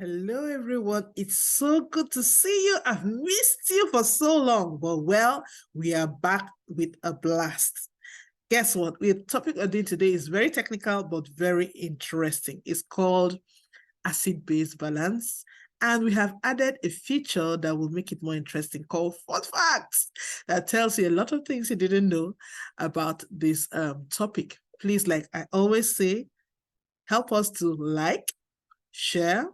Hello, everyone. It's so good to see you. I've missed you for so long, but well, we are back with a blast. Guess what? The topic we're doing today is very technical, but very interesting. It's called acid-base balance. And we have added a feature that will make it more interesting called Fun Facts that tells you a lot of things you didn't know about this topic. Please, like I always say, help us to like, share,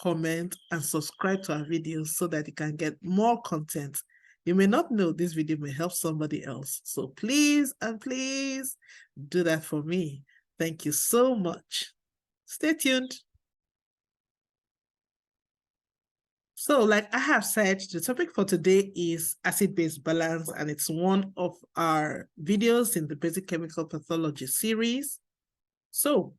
comment, and subscribe to our videos so that you can get more content. You may not know this video may help somebody else. So please and please do that for me. Thank you so much. Stay tuned. So like I have said, the topic for today is acid-base balance, and it's one of our videos in the basic chemical pathology series. So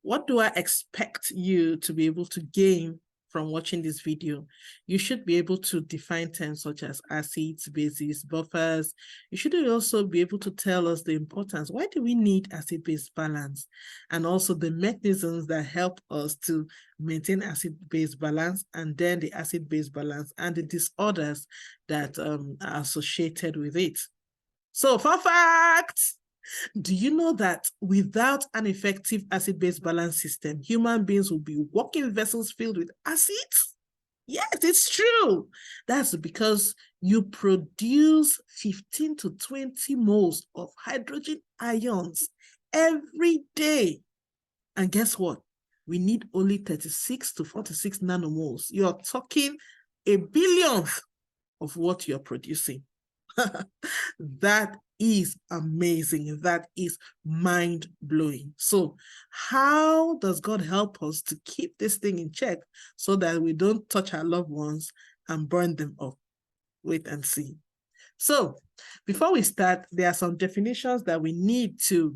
what do I expect you to be able to gain from watching this video? You should be able to define terms such as acids, bases, buffers. You should also be able to tell us the importance. Why do we need acid-base balance? And also the mechanisms that help us to maintain acid-base balance, and then the acid-base balance and the disorders that are associated with it. So, fun fact! Do you know that without an effective acid-base balance system, human beings will be walking vessels filled with acids? Yes, it's true. That's because you produce 15 to 20 moles of hydrogen ions every day. And guess what? We need only 36 to 46 nanomoles. You're talking a billionth of what you're producing. That is amazing. That is mind-blowing. So how does God help us to keep this thing in check so that we don't touch our loved ones and burn them up? Wait and see. So before we start, there are some definitions that we need to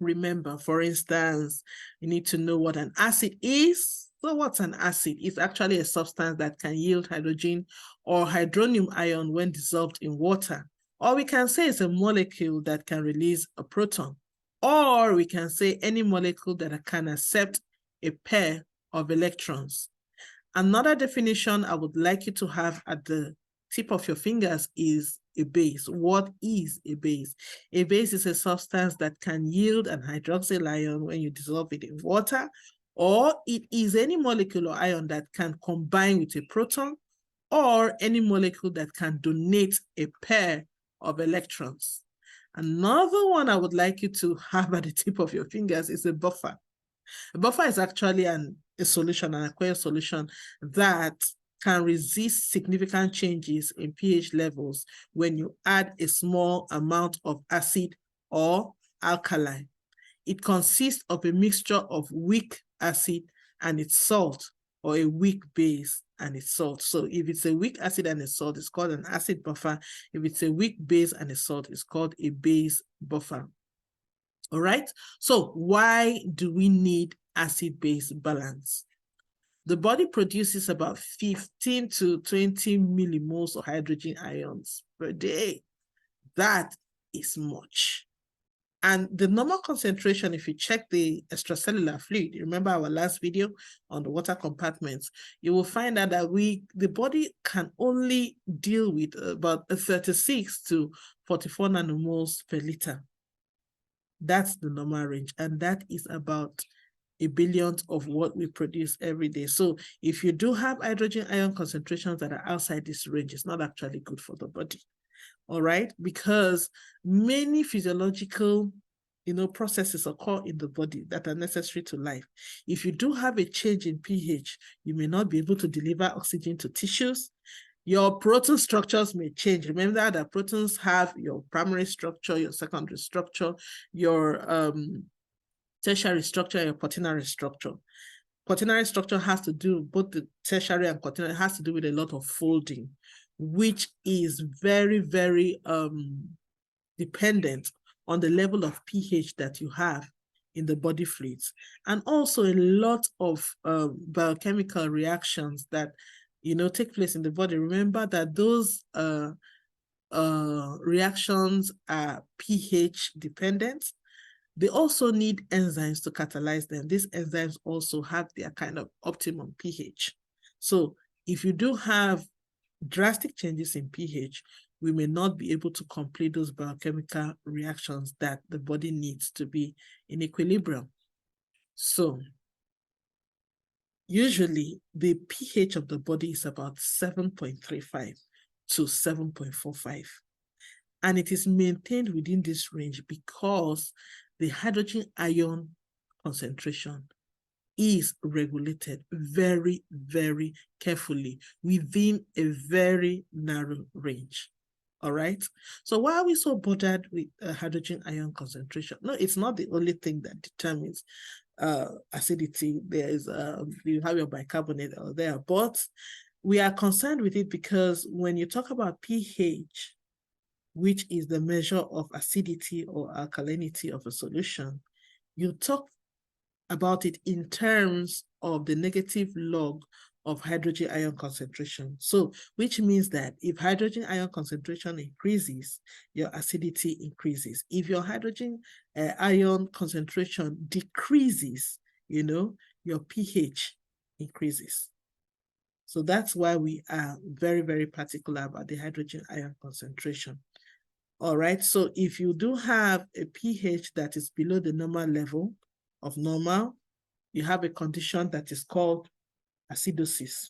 remember. For instance, you need to know what an acid is. So what's an acid? It's actually a substance that can yield hydrogen or hydronium ion when dissolved in water. Or we can say it's a molecule that can release a proton. Or we can say any molecule that can accept a pair of electrons. Another definition I would like you to have at the tip of your fingers is a base. What is a base? A base is a substance that can yield an hydroxyl ion when you dissolve it in water, or it is any molecule or ion that can combine with a proton, or any molecule that can donate a pair of electrons. Another one I would like you to have at the tip of your fingers is a buffer. A buffer is actually a solution, an aqueous solution that can resist significant changes in pH levels when you add a small amount of acid or alkali. It consists of a mixture of weak acid and its salt, or a weak base and its salt. So if it's a weak acid and a salt, it's called an acid buffer. If it's a weak base and a salt, it's called a base buffer. All right. So why do we need acid-base balance? The body produces about 15 to 20 millimoles of hydrogen ions per day. That is much. And the normal concentration, if you check the extracellular fluid, remember our last video on the water compartments, you will find out that the body can only deal with about 36 to 44 nanomoles per liter. That's the normal range, and that is about a billionth of what we produce every day. So if you do have hydrogen ion concentrations that are outside this range, it's not actually good for the body. All right, because many physiological processes occur in the body that are necessary to life. If you do have a change in pH, you may not be able to deliver oxygen to tissues. Your protein structures may change. Remember that proteins have your primary structure, your secondary structure, your tertiary structure, your quaternary structure. Quaternary structure has to do, both the tertiary and quaternary, has to do with a lot of folding, which is very, very dependent on the level of pH that you have in the body fluids. And also a lot of biochemical reactions that take place in the body. Remember that those reactions are pH dependent. They also need enzymes to catalyze them. These enzymes also have their kind of optimum pH. So if you do have drastic changes in pH, we may not be able to complete those biochemical reactions that the body needs to be in equilibrium. So usually the pH of the body is about 7.35 to 7.45. And it is maintained within this range because the hydrogen ion concentration is regulated very, very carefully within a very narrow range. All right. So why are we so bothered with hydrogen ion concentration? No, it's not the only thing that determines acidity. There is you have your bicarbonate out there, but we are concerned with it because when you talk about pH, which is the measure of acidity or alkalinity of a solution, you talk about it in terms of the negative log of hydrogen ion concentration. So, which means that if hydrogen ion concentration increases, your acidity increases. If your hydrogen ion concentration decreases, your pH increases. So that's why we are very, very particular about the hydrogen ion concentration. All right, so if you do have a pH that is below the normal level of normal, you have a condition that is called acidosis.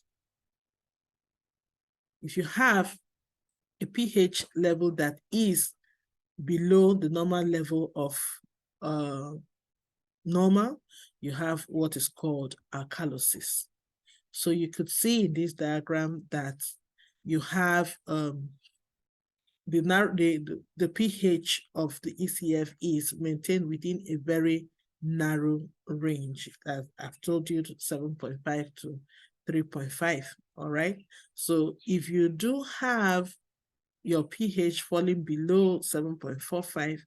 If you have a pH level that is below the normal level of normal, you have what is called alkalosis. So you could see in this diagram that you have the pH of the ECF is maintained within a very narrow range. As I've told you, 7.5 to 3.5. All right. So if you do have your pH falling below 7.45,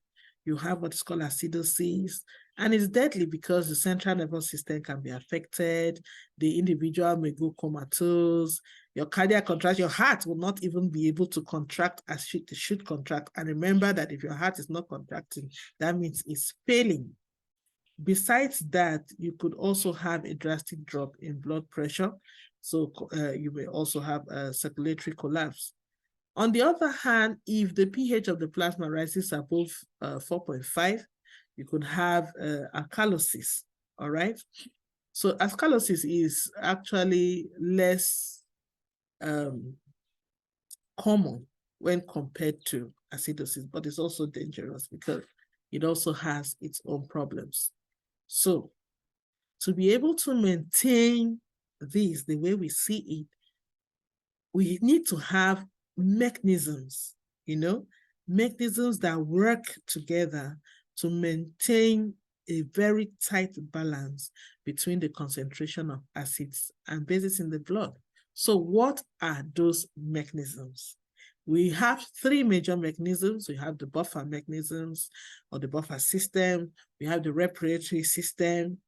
you have what's called acidosis. And it's deadly because the central nervous system can be affected. The individual may go comatose. Your cardiac contract, your heart will not even be able to contract as it should contract. And remember that if your heart is not contracting, that means it's failing. Besides that, you could also have a drastic drop in blood pressure. So you may also have a circulatory collapse. On the other hand, if the pH of the plasma rises above 4.5, you could have alkalosis, all right? So alkalosis is actually less common when compared to acidosis, but it's also dangerous because it also has its own problems. So to be able to maintain this the way we see it, we need to have mechanisms, mechanisms that work together to maintain a very tight balance between the concentration of acids and bases in the blood. So what are those mechanisms? We have three major mechanisms. We have the buffer mechanisms or the buffer system. We have the respiratory system.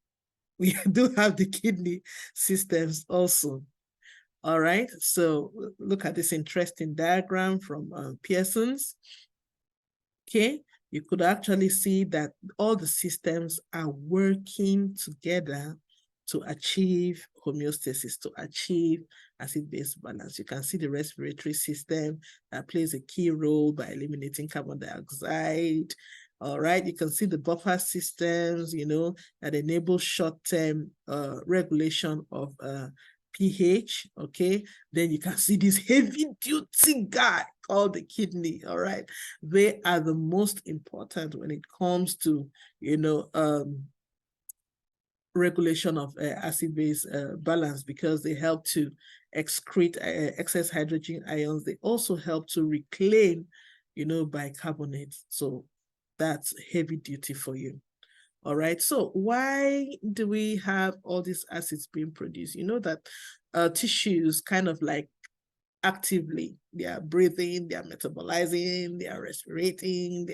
We do have the kidney systems also. All right, so look at this interesting diagram from Pearson's. Okay, you could actually see that all the systems are working together to achieve homeostasis, to achieve acid-base balance. You can see the respiratory system that plays a key role by eliminating carbon dioxide. All right, you can see the buffer systems, that enable short-term regulation of pH, okay? Then you can see this heavy-duty guy called the kidney, all right? They are the most important when it comes to, regulation of acid-base balance because they help to excrete excess hydrogen ions. They also help to reclaim, bicarbonate. So that's heavy duty for you. All right, so why do we have all these acids being produced? You know that tissues kind of like actively, they are breathing, they are metabolizing, they are respirating,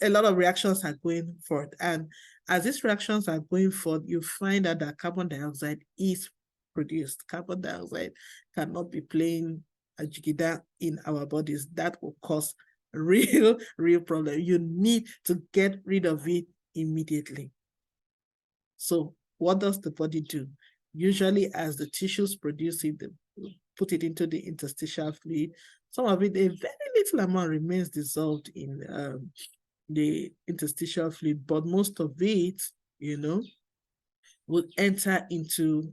a lot of reactions are going forth. And as these reactions are going forth, you find out that carbon dioxide is produced. Carbon dioxide cannot be playing a jigida in our bodies. That will cause real problem. You need to get rid of it immediately. So what does the body do? Usually as the tissues produce it, they put it into the interstitial fluid. Some of it, a very little amount remains dissolved in the interstitial fluid, but most of it, will enter into,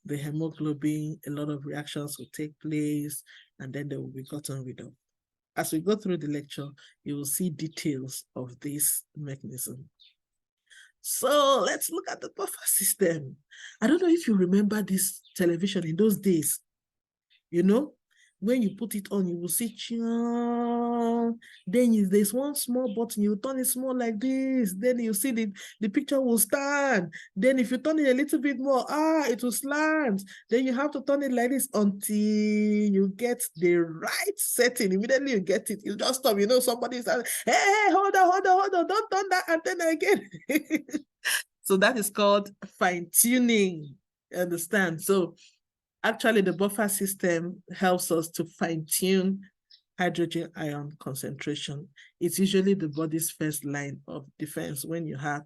the hemoglobin. A lot of reactions will take place, and then they will be gotten rid of. As we go through the lecture, you will see details of this mechanism. So let's look at the buffer system. I don't know if you remember this television in those days. When you put it on, you will see, then there's one small button, you turn it small like this, then you see the picture will stand. Then if you turn it a little bit more, it will slant. Then you have to turn it like this until you get the right setting. Immediately you get it, you just stop. Somebody's like, hey, hold on, don't turn that antenna again. So that is called fine-tuning. Understand? So actually, the buffer system helps us to fine-tune hydrogen ion concentration. It's usually the body's first line of defense when you have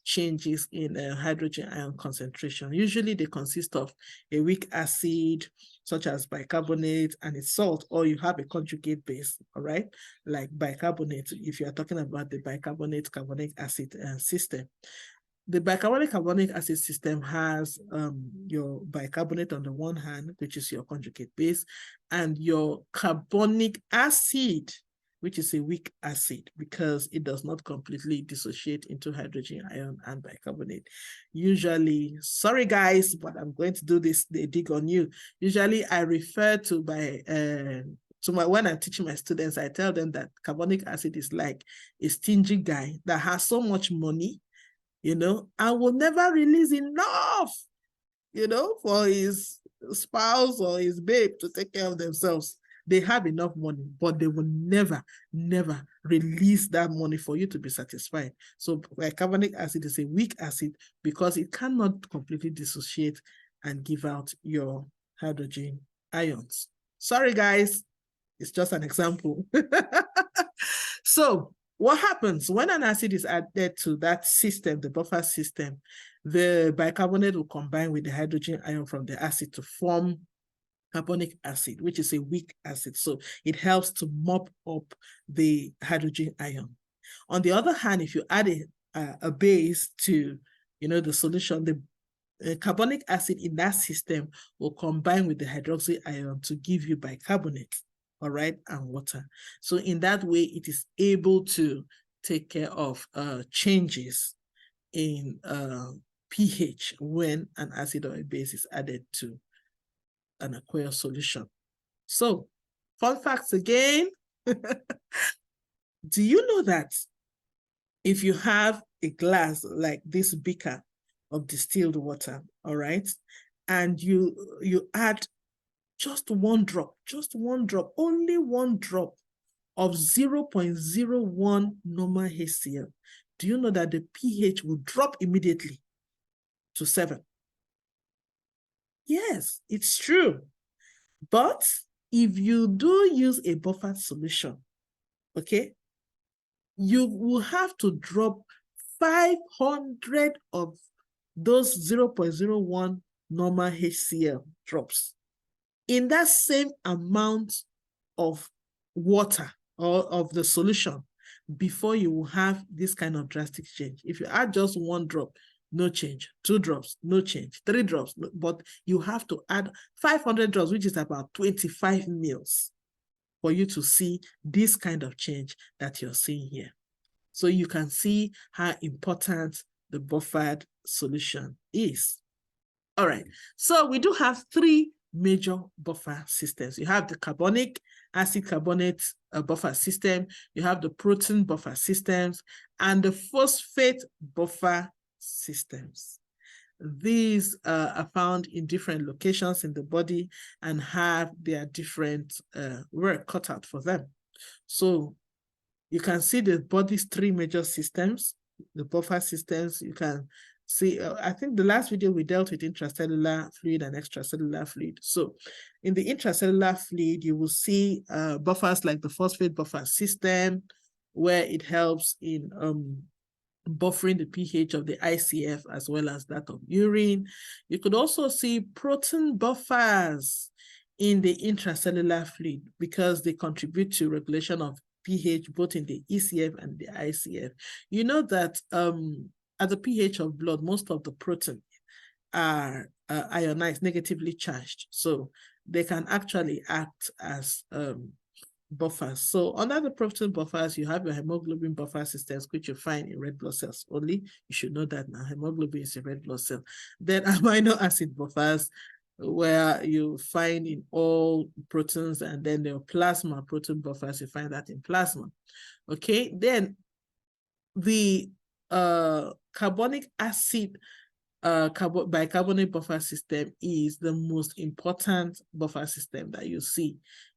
changes in hydrogen ion concentration. Usually they consist of a weak acid, such as bicarbonate, and its salt, or you have a conjugate base, all right? Like bicarbonate, if you are talking about the bicarbonate carbonic acid system. The bicarbonic acid system has your bicarbonate on the one hand, which is your conjugate base, and your carbonic acid, which is a weak acid because it does not completely dissociate into hydrogen ion and bicarbonate. Usually, sorry guys, but I'm going to do this, they dig on you. Usually I refer to when I'm teaching my students, I tell them that carbonic acid is like a stingy guy that has so much money, and will never release enough, for his spouse or his babe to take care of themselves. They have enough money, but they will never release that money for you to be satisfied. So bicarbonic acid is a weak acid because it cannot completely dissociate and give out your hydrogen ions. Sorry, guys. It's just an example. So what happens when an acid is added to that system, the buffer system? The bicarbonate will combine with the hydrogen ion from the acid to form carbonic acid, which is a weak acid. So it helps to mop up the hydrogen ion. On the other hand, if you add a base to, the solution, the carbonic acid in that system will combine with the hydroxy ion to give you bicarbonate, all right, and water. So in that way, it is able to take care of changes in pH when an acid or a base is added to an aqueous solution. So, fun facts again. Do you know that if you have a glass like this beaker of distilled water, all right, and you add just one drop, only one drop of 0.01 normal HCl, do you know that the pH will drop immediately to 7? Yes, it's true. But if you do use a buffered solution, okay, you will have to drop 500 of those 0.01 normal HCl drops in that same amount of water or of the solution before you will have this kind of drastic change. If you add just one drop, no change. 2 drops, no change. 3 drops, but you have to add 500 drops, which is about 25 mils, for you to see this kind of change that you're seeing here. So you can see how important the buffered solution is. All right, so we do have 3 major buffer systems. You have the carbonic acid carbonate buffer system, you have the protein buffer systems, and the phosphate buffer systems. These are found in different locations in the body and have their different work cut out for them. So you can see the body's 3 major systems, the buffer systems. You can see, I think the last video we dealt with intracellular fluid and extracellular fluid. So in the intracellular fluid, you will see buffers like the phosphate buffer system, where it helps in buffering the pH of the ICF as well as that of urine. You could also see protein buffers in the intracellular fluid because they contribute to regulation of pH both in the ECF and the ICF. You know that at the pH of blood, most of the protein are ionized, negatively charged. So they can actually act as buffers. So under the protein buffers, you have your hemoglobin buffer systems, which you find in red blood cells only. You should know that now. Hemoglobin is a red blood cell. Then amino acid buffers, where you find in all proteins, and then the plasma protein buffers, you find that in plasma. Okay, then the carbonic acid bicarbonate buffer system is the most important buffer system that you see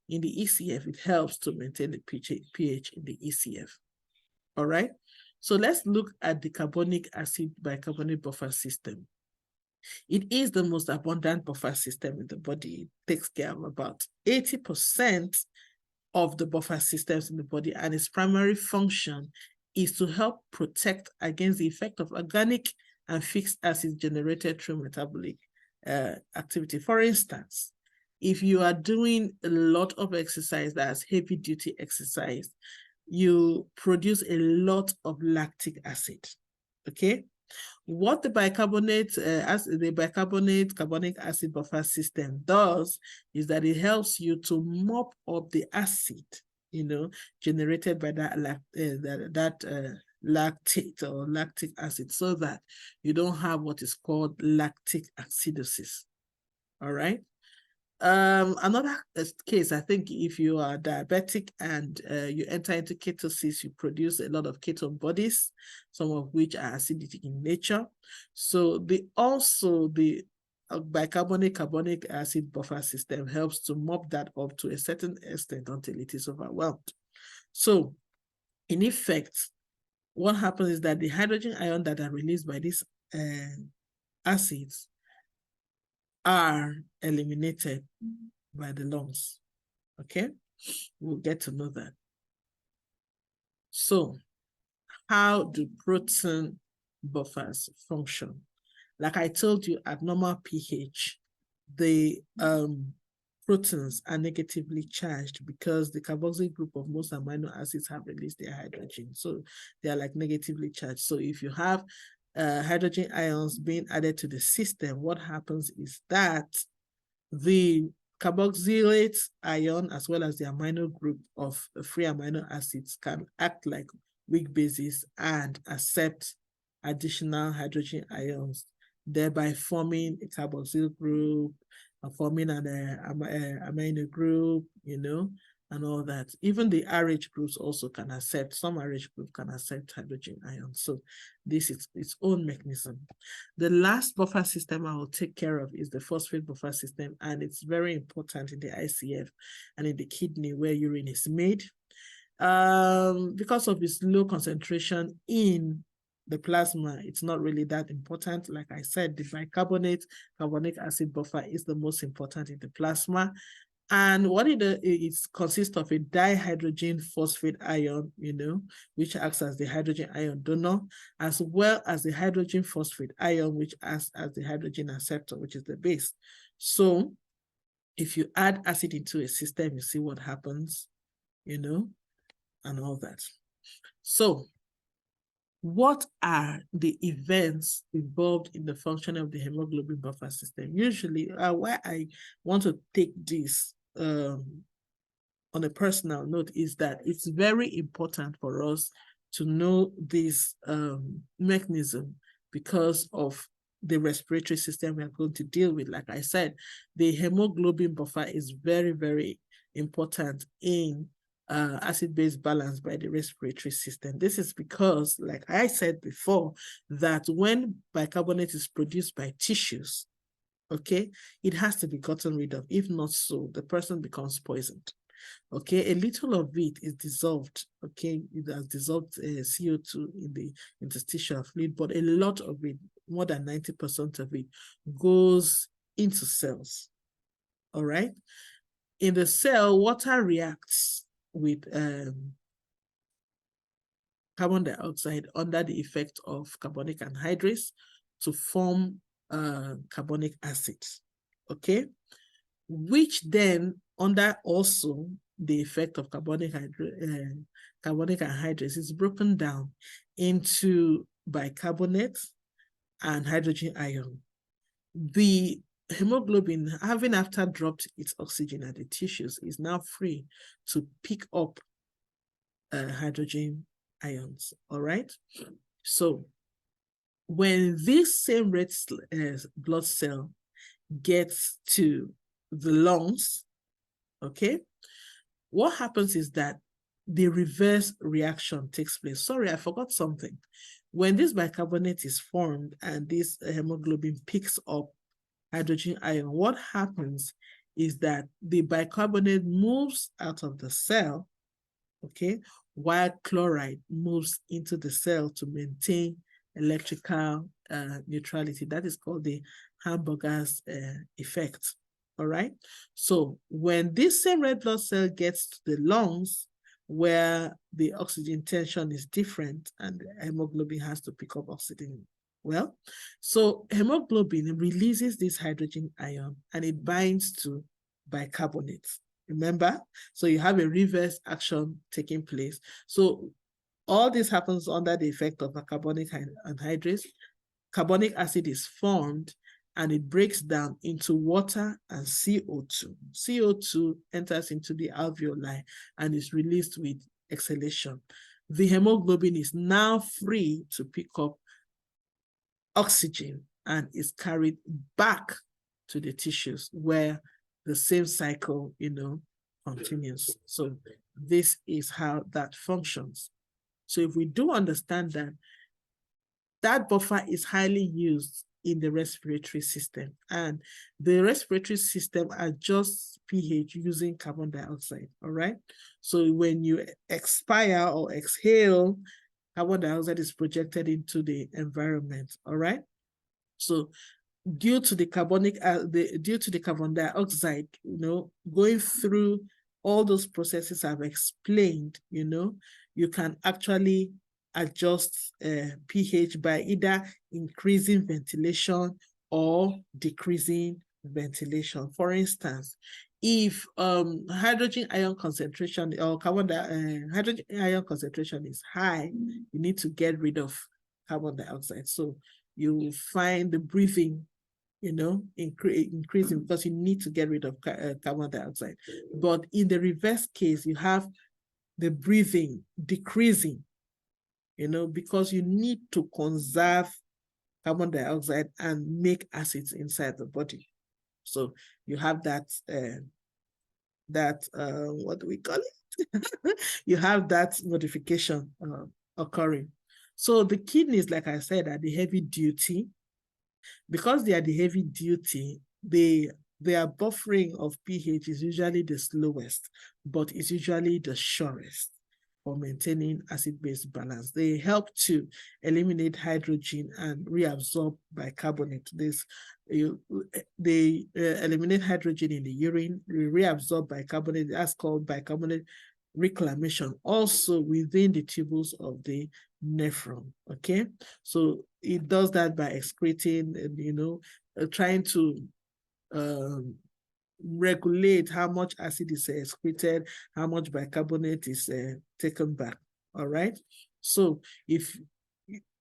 in the ECF. It helps to maintain the pH in the ECF. All right. So let's look at the carbonic acid bicarbonate buffer system. It is the most abundant buffer system in the body. It takes care of about 80% of the buffer systems in the body, and its primary function is to help protect against the effect of organic and fixed acids generated through metabolic activity. For instance, if you are doing a lot of exercise, that's heavy duty exercise, you produce a lot of lactic acid, okay? What the carbonic acid buffer system does is that it helps you to mop up the acid, generated by that lactate or lactic acid, so that you don't have what is called lactic acidosis. All right. Another case, I think, if you are diabetic and you enter into ketosis, you produce a lot of ketone bodies, some of which are acidic in nature. So the bicarbonate carbonic acid buffer system helps to mop that up to a certain extent until it is overwhelmed. So in effect, what happens is that the hydrogen ion that are released by these acids are eliminated by the lungs. Okay, we'll get to know that. So how do protein buffers function? Like I told you, at normal pH, the proteins are negatively charged because the carboxyl group of most amino acids have released their hydrogen. So they are like negatively charged. So if you have hydrogen ions being added to the system, what happens is that the carboxylate ion as well as the amino group of free amino acids can act like weak bases and accept additional hydrogen ions, thereby forming a carboxyl group, forming an amino group, and all that. Even the RH groups also can accept, some RH group can accept hydrogen ions. So this is its own mechanism. The last buffer system I will take care of is the phosphate buffer system, and it's very important in the ICF and in the kidney where urine is made. Because of its low concentration in the plasma, it's not really that important. Like I said, the bicarbonate carbonic acid buffer is the most important in the plasma. And what it consists of a dihydrogen phosphate ion, which acts as the hydrogen ion donor, as well as the hydrogen phosphate ion, which acts as the hydrogen acceptor, which is the base. So if you add acid into a system, you see what happens, and all that. So what are the events involved in the function of the hemoglobin buffer system? Usually, why I want to take this on a personal note is that it's very important for us to know this mechanism because of the respiratory system we are going to deal with. Like I said, the hemoglobin buffer is very, very important in acid-base balance by the respiratory system. This is because, like I said before, that when bicarbonate is produced by tissues, okay, it has to be gotten rid of. If not so, the person becomes poisoned. Okay, a little of it is dissolved. Okay, it has dissolved CO2 in the interstitial fluid, but a lot of it, more than 90% of it, goes into cells. All right, in the cell, water reacts with carbon dioxide under the effect of carbonic anhydrase to form carbonic acid, okay? Which then, under also the effect of carbonic anhydrase, is broken down into bicarbonate and hydrogen ion. The hemoglobin, having after dropped its oxygen at the tissues, is now free to pick up hydrogen ions, all right? So when this same red blood cell gets to the lungs, okay, what happens is that the reverse reaction takes place. Sorry, I forgot something. When this bicarbonate is formed and this hemoglobin picks up hydrogen ion, what happens is that the bicarbonate moves out of the cell, okay, while chloride moves into the cell to maintain electrical neutrality. That is called the hamburger's effect. All right. So when this same red blood cell gets to the lungs, where the oxygen tension is different and the hemoglobin has to pick up oxygen, well, so hemoglobin releases this hydrogen ion and it binds to bicarbonate. Remember? So you have a reverse action taking place. So all this happens under the effect of a carbonic anhydrase. Carbonic acid is formed and it breaks down into water and CO2. CO2 enters into the alveoli and is released with exhalation. The hemoglobin is now free to pick up oxygen and is carried back to the tissues where the same cycle, continues. So this is how that functions. So if we do understand that, that buffer is highly used in the respiratory system, and the respiratory system adjusts pH using carbon dioxide, all right? So when you expire or exhale, carbon dioxide is projected into the environment, all right? So due to the carbon dioxide, going through all those processes I've explained, you can actually adjust pH by either increasing ventilation or decreasing ventilation. For instance, if hydrogen ion concentration or hydrogen ion concentration is high, you need to get rid of carbon dioxide. So you will find the breathing increasing because you need to get rid of carbon dioxide. But in the reverse case, you have the breathing decreasing, because you need to conserve carbon dioxide and make acids inside the body. So you have that, what do we call it? You have that modification occurring. So the kidneys, like I said, are the heavy duty. Because they are the heavy duty, their buffering of pH is usually the slowest, but it's usually the surest for maintaining acid-base balance. They help to eliminate hydrogen and reabsorb bicarbonate. They eliminate hydrogen in the urine, reabsorb bicarbonate. That's called bicarbonate reclamation, also within the tubules of the nephron, okay? So it does that by excreting, trying to regulate how much acid is excreted, how much bicarbonate is taken back, all right? So if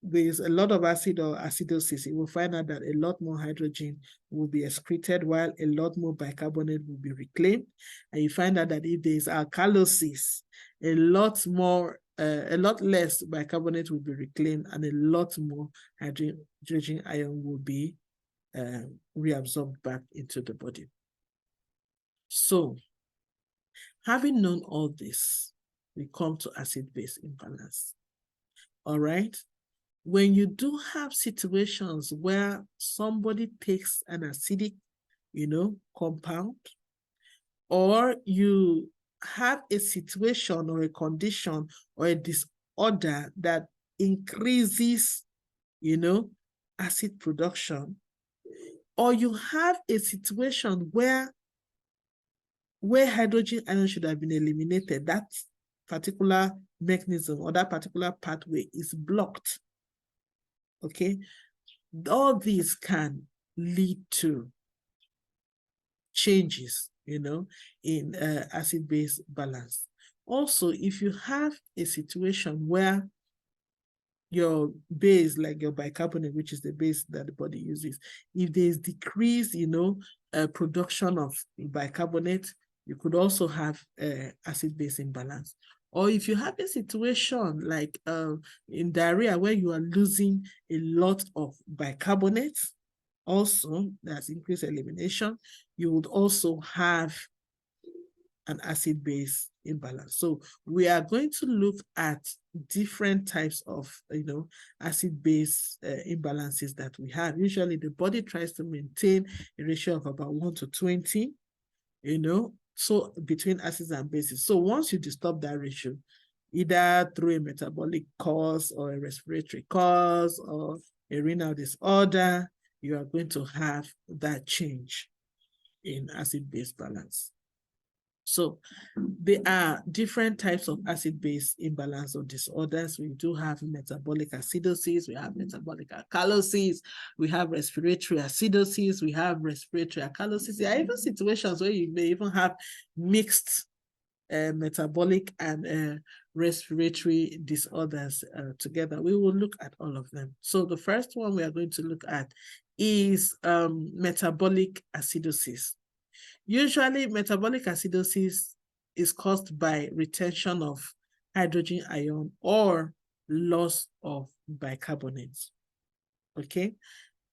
there's a lot of acid or acidosis, you will find out that a lot more hydrogen will be excreted while a lot more bicarbonate will be reclaimed. And you find out that if there's alkalosis, a lot less bicarbonate will be reclaimed and a lot more hydrogen ion will be reabsorbed back into the body. So, having known all this, we come to acid-base imbalance. All right? When you do have situations where somebody takes an acidic, compound, or you have a situation or a condition or a disorder that increases, acid production, or you have a situation where hydrogen ion should have been eliminated, that particular mechanism or that particular pathway is blocked. Okay, all these can lead to changes, in acid-base balance. Also, if you have a situation where your base, like your bicarbonate, which is the base that the body uses, if there's decreased, production of bicarbonate, you could also have acid-base imbalance. Or if you have a situation like in diarrhea where you are losing a lot of bicarbonate, also that's increased elimination, you would also have an acid-base imbalance. So we are going to look at different types of, acid-base imbalances that we have. Usually the body tries to maintain a ratio of about 1 to 20, so between acids and bases. So once you disturb that ratio, either through a metabolic cause or a respiratory cause or a renal disorder, you are going to have that change in acid-base balance. So there are different types of acid-base imbalance or disorders. We do have metabolic acidosis, we have metabolic alkalosis, we have respiratory acidosis, we have respiratory alkalosis. There are even situations where you may even have mixed metabolic and respiratory disorders together. We will look at all of them. So the first one we are going to look at is metabolic acidosis. Usually, metabolic acidosis is caused by retention of hydrogen ion or loss of bicarbonate. Okay?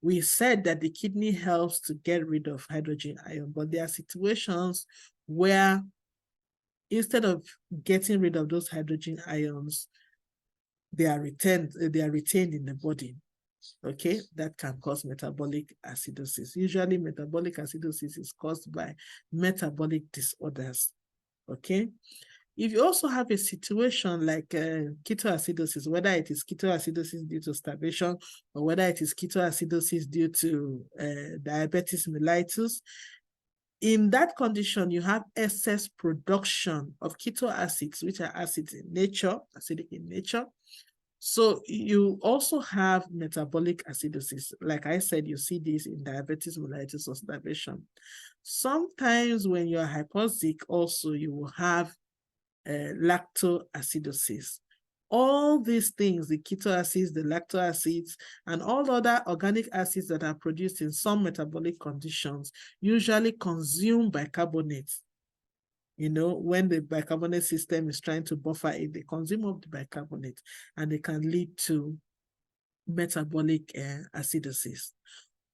We said that the kidney helps to get rid of hydrogen ion, but there are situations where instead of getting rid of those hydrogen ions, they are retained in the body. Okay, that can cause metabolic acidosis. Usually, metabolic acidosis is caused by metabolic disorders. Okay, if you also have a situation like ketoacidosis, whether it is ketoacidosis due to starvation or whether it is ketoacidosis due to diabetes mellitus, in that condition, you have excess production of ketoacids, which are acids in nature, acidic in nature. So you also have metabolic acidosis. Like I said, you see this in diabetes mellitus or starvation. Sometimes when you're hypoxic, also you will have lactoacidosis. All these things, the ketoacids, the lactoacids, and all other organic acids that are produced in some metabolic conditions usually consume bicarbonate. When the bicarbonate system is trying to buffer it, they consume up the bicarbonate and they can lead to metabolic acidosis.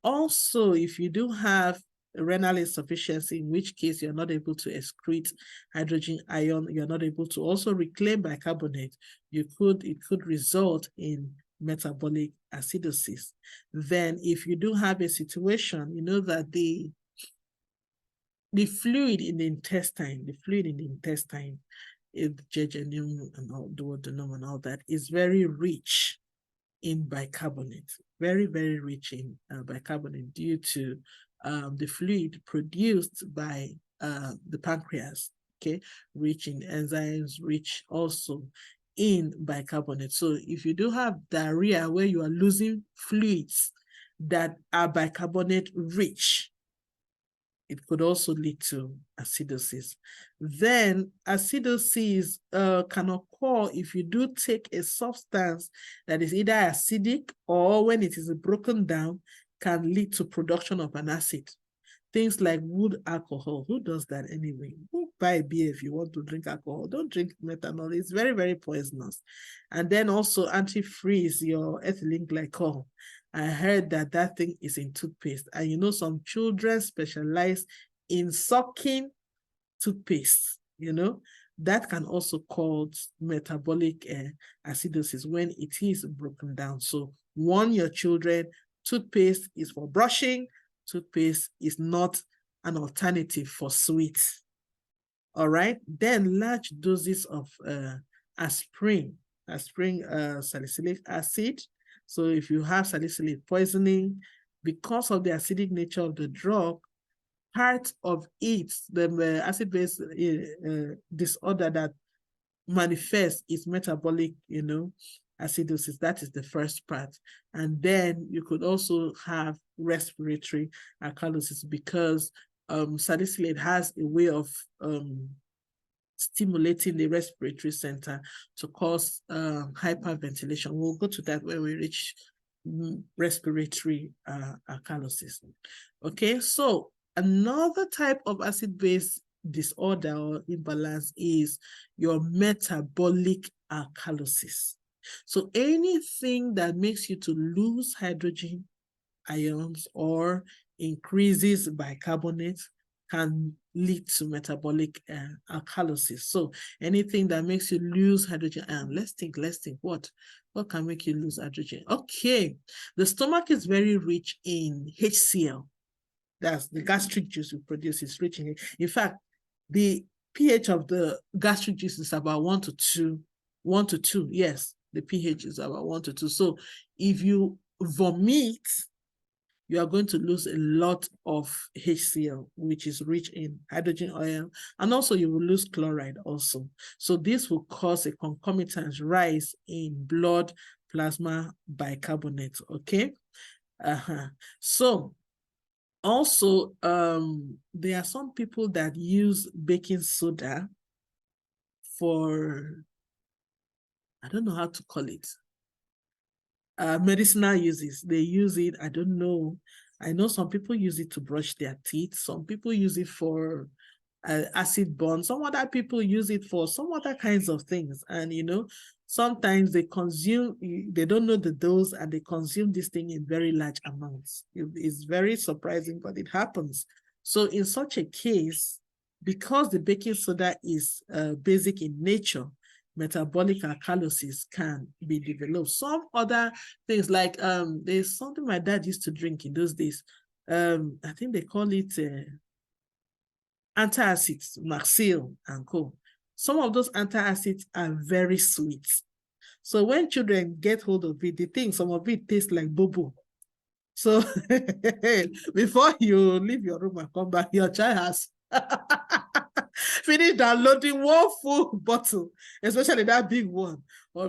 Also, if you do have renal insufficiency, in which case you're not able to excrete hydrogen ion, you're not able to also reclaim bicarbonate, it could result in metabolic acidosis. Then if you do have a situation, that the fluid in the intestine, jejunum and all, duodenum and all that, is very rich in bicarbonate, very, very rich in bicarbonate due to the fluid produced by the pancreas, okay, rich in enzymes, rich also in bicarbonate. So if you do have diarrhea where you are losing fluids that are bicarbonate rich, it could also lead to acidosis. Then acidosis can occur if you do take a substance that is either acidic or when it is broken down, can lead to production of an acid. Things like wood alcohol. Who does that anyway? Who buy beer if you want to drink alcohol? Don't drink methanol. It's very, very poisonous. And then also antifreeze, your ethylene glycol. I heard that thing is in toothpaste. And some children specialize in sucking toothpaste, that can also cause metabolic acidosis when it is broken down. So warn your children, toothpaste is for brushing. Toothpaste is not an alternative for sweets. All right. Then large doses of aspirin, salicylic acid. So if you have salicylic poisoning, because of the acidic nature of the drug, part of it, the acid-base disorder that manifest is metabolic, acidosis. That is the first part. And then you could also have respiratory alkalosis because salicylate has a way of stimulating the respiratory center to cause hyperventilation. We'll go to that when we reach respiratory alkalosis. Okay, so another type of acid-base disorder or imbalance is your metabolic alkalosis. So anything that makes you to lose hydrogen ions or increases bicarbonate can lead to metabolic alkalosis. So anything that makes you lose hydrogen ion, let's think, what can make you lose hydrogen? Okay, the stomach is very rich in HCl. That's the gastric juice we produce is rich in it. In fact, the pH of the gastric juice is about 1 to 2. 1 to 2, yes, the pH is about 1 to 2. So if you vomit, you are going to lose a lot of HCl, which is rich in hydrogen oil, and also you will lose chloride also. So this will cause a concomitant rise in blood plasma bicarbonate, okay? So also, there are some people that use baking soda for, I don't know how to call it, medicinal uses. They use it, I don't know. I know some people use it to brush their teeth. Some people use it for acid burn. Some other people use it for some other kinds of things. And, sometimes they don't know the dose and they consume this thing in very large amounts. It's very surprising, but it happens. So in such a case, because the baking soda is basic in nature, metabolic alkalosis can be developed. Some other things like there's something my dad used to drink in those days. I think they call it antacids, Maxil and co. Some of those antacids are very sweet. So when children get hold of it, they think some of it tastes like bobo. So before you leave your room and come back, your child has finish downloading one full bottle, especially that big one. Or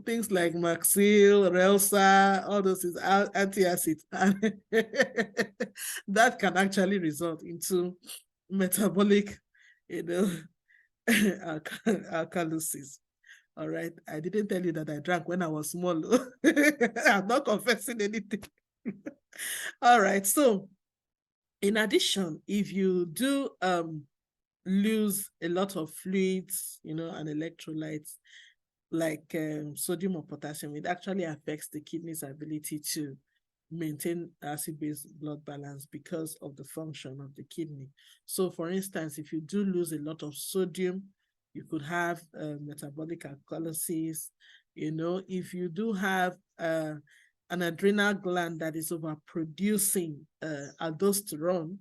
things like Maxil, Relsa, all those is antacids. That can actually result into metabolic, alkalosis. All right. I didn't tell you that I drank when I was small. I'm not confessing anything. All right. So in addition, if you do lose a lot of fluids, and electrolytes like sodium or potassium, it actually affects the kidney's ability to maintain acid-base blood balance because of the function of the kidney. So for instance, if you do lose a lot of sodium, you could have metabolic alkalosis. If you do have an adrenal gland that is overproducing aldosterone,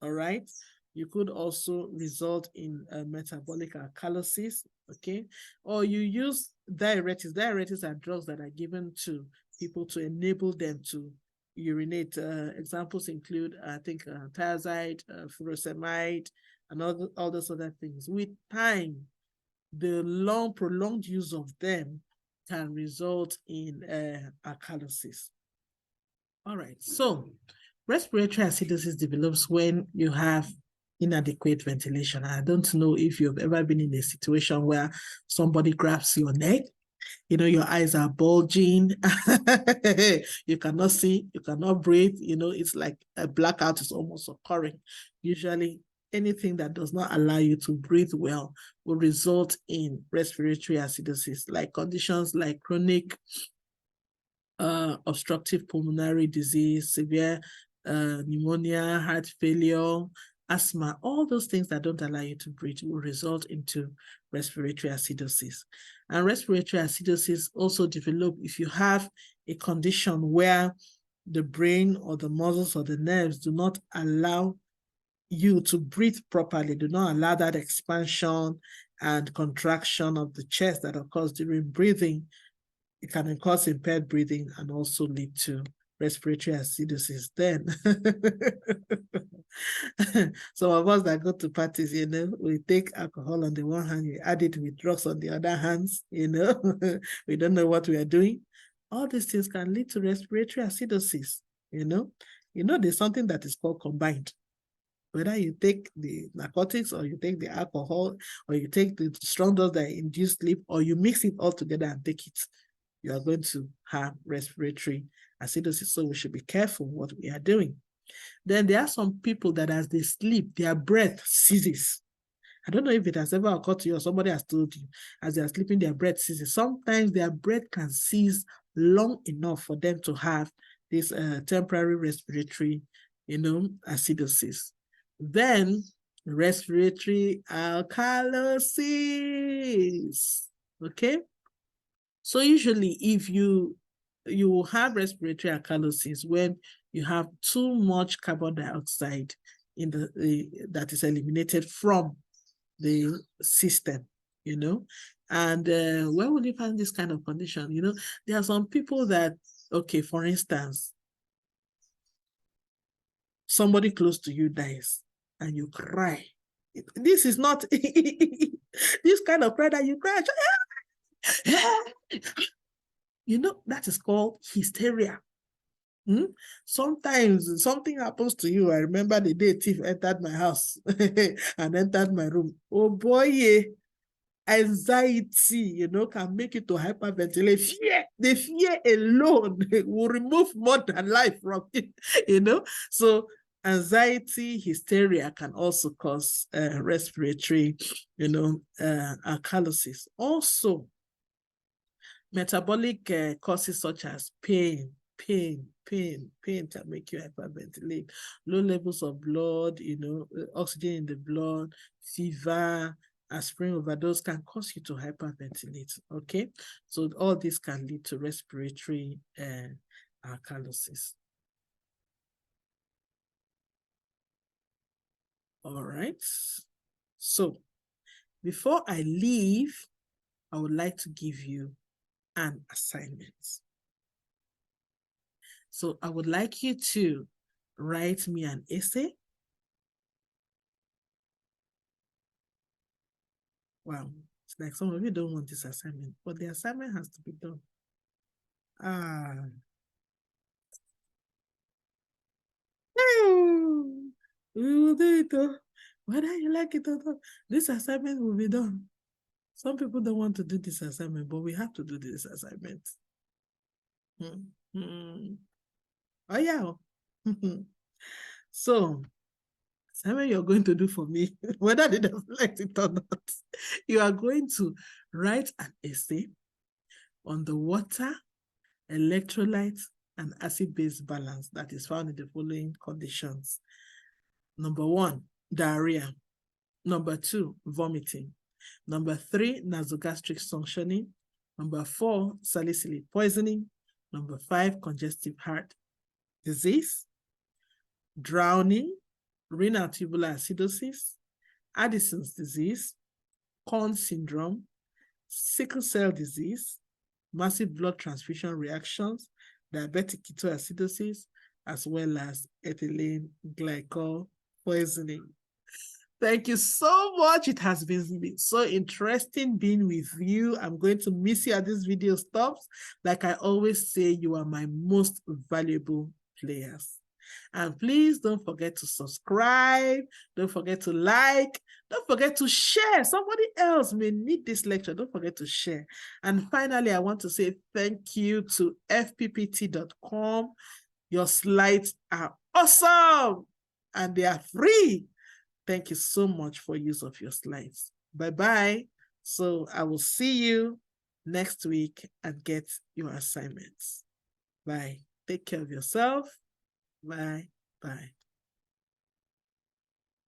all right, you could also result in metabolic alkalosis, okay? Or you use diuretics. Diuretics are drugs that are given to people to enable them to urinate. Examples include, I think, thiazide, furosemide, and all those other things. With time, the prolonged use of them can result in alkalosis. All right, so respiratory acidosis develops when you have inadequate ventilation. I don't know if you've ever been in a situation where somebody grabs your neck, your eyes are bulging, you cannot see, you cannot breathe, it's like a blackout is almost occurring. Usually anything that does not allow you to breathe well will result in respiratory acidosis, like conditions like chronic obstructive pulmonary disease, severe pneumonia, heart failure, asthma, all those things that don't allow you to breathe will result into respiratory acidosis. And respiratory acidosis also develop if you have a condition where the brain or the muscles or the nerves do not allow you to breathe properly, do not allow that expansion and contraction of the chest that occurs during breathing. It can cause impaired breathing and also lead to respiratory acidosis then. Some of us that go to parties, we take alcohol on the one hand, we add it with drugs on the other hands, we don't know what we are doing. All these things can lead to respiratory acidosis, there's something that is called combined. Whether you take the narcotics or you take the alcohol or you take the strong dose that induce sleep or you mix it all together and take it, you are going to have respiratory acidosis. So we should be careful what we are doing. Then there are some people that as they sleep, their breath ceases. I don't know if it has ever occurred to you or somebody has told you, as they are sleeping, their breath ceases. Sometimes their breath can cease long enough for them to have this temporary respiratory, acidosis. Then respiratory alkalosis, okay? So usually if you have respiratory alkalosis when you have too much carbon dioxide in that is eliminated from the system, and where would you find this kind of condition? There are some people that, okay, for instance, somebody close to you dies and you cry. This is not this kind of cry that you cry. That is called hysteria. Sometimes something happens to you. I remember the day thief entered my house and entered my room. Oh boy, anxiety, can make you to hyperventilate. Fear, the fear alone will remove more than life from it, So anxiety, hysteria can also cause respiratory, alkalosis. Also, metabolic causes such as pain can make you hyperventilate. Low levels of blood, oxygen in the blood, fever, aspirin overdose can cause you to hyperventilate, okay? So all this can lead to respiratory alkalosis. All right. So before I leave, I would like to give you an assignment. So I would like you to write me an essay. Wow, it's like some of you don't want this assignment, but the assignment has to be done. We will do it, whether you like it or not. This assignment will be done. Some people don't want to do this assignment, but we have to do this assignment. Oh, yeah. So, assignment you're going to do for me, whether they don't like it or not, you are going to write an essay on the water, electrolyte, and acid-base balance that is found in the following conditions. Number 1, diarrhea. Number 2, vomiting. Number 3, nasogastric functioning. Number 4, salicylate poisoning. Number 5, congestive heart disease. Drowning, renal tubular acidosis, Addison's disease, Cone syndrome, sickle cell disease, massive blood transfusion reactions, diabetic ketoacidosis, as well as ethylene glycol poisoning. Thank you so much. It has been so interesting being with you. I'm going to miss you as this video stops. Like I always say, you are my most valuable players. And please don't forget to subscribe. Don't forget to like. Don't forget to share. Somebody else may need this lecture. Don't forget to share. And finally, I want to say thank you to fppt.com. Your slides are awesome and they are free. Thank you so much for use of your slides. Bye-bye. So I will see you next week and get your assignments. Bye. Take care of yourself. Bye. Bye.